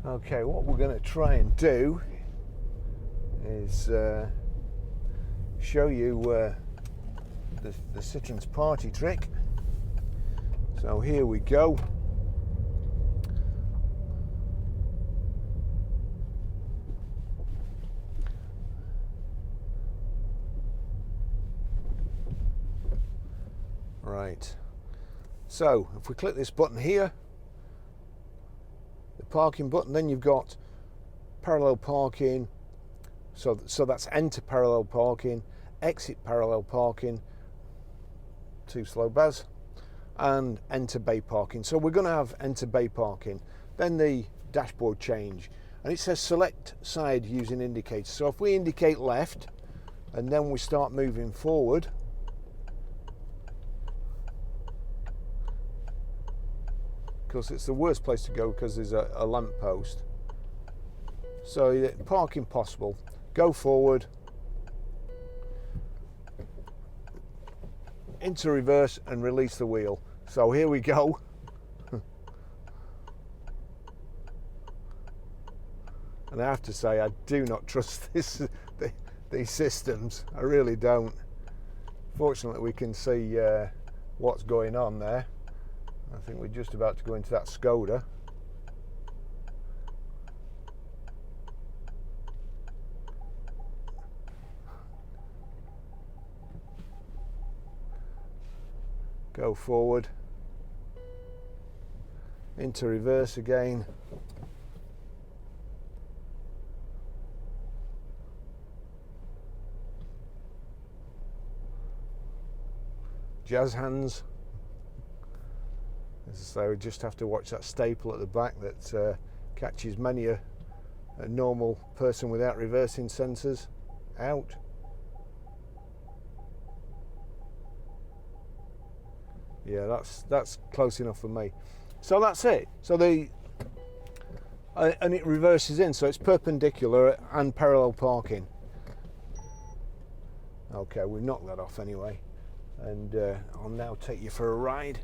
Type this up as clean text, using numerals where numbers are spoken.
Okay, what we're going to try and do is show you the Citroen's party trick. So here we go. Right, so if we click this button here, the parking button, then you've got parallel parking, so that's enter parallel parking, exit parallel parking, too slow Baz, and enter bay parking. So we're going to have enter bay parking, then the dashboard change, and it says select side using indicators. So if we indicate left and then we start moving forward, because it's the worst place to go because there's a lamp post. So parking possible, go forward, into reverse and release the wheel. So here we go. And I have to say, I do not trust these systems. I really don't. Fortunately, we can see what's going on there. I think we're just about to go into that Skoda. Go forward, into reverse again. Jazz hands. So we just have to watch that staple at the back that catches many a normal person without reversing sensors out. Yeah, that's close enough for me. So that's it. So and it reverses in, so it's perpendicular and parallel parking. Okay, we've knocked that off anyway, and I'll now take you for a ride.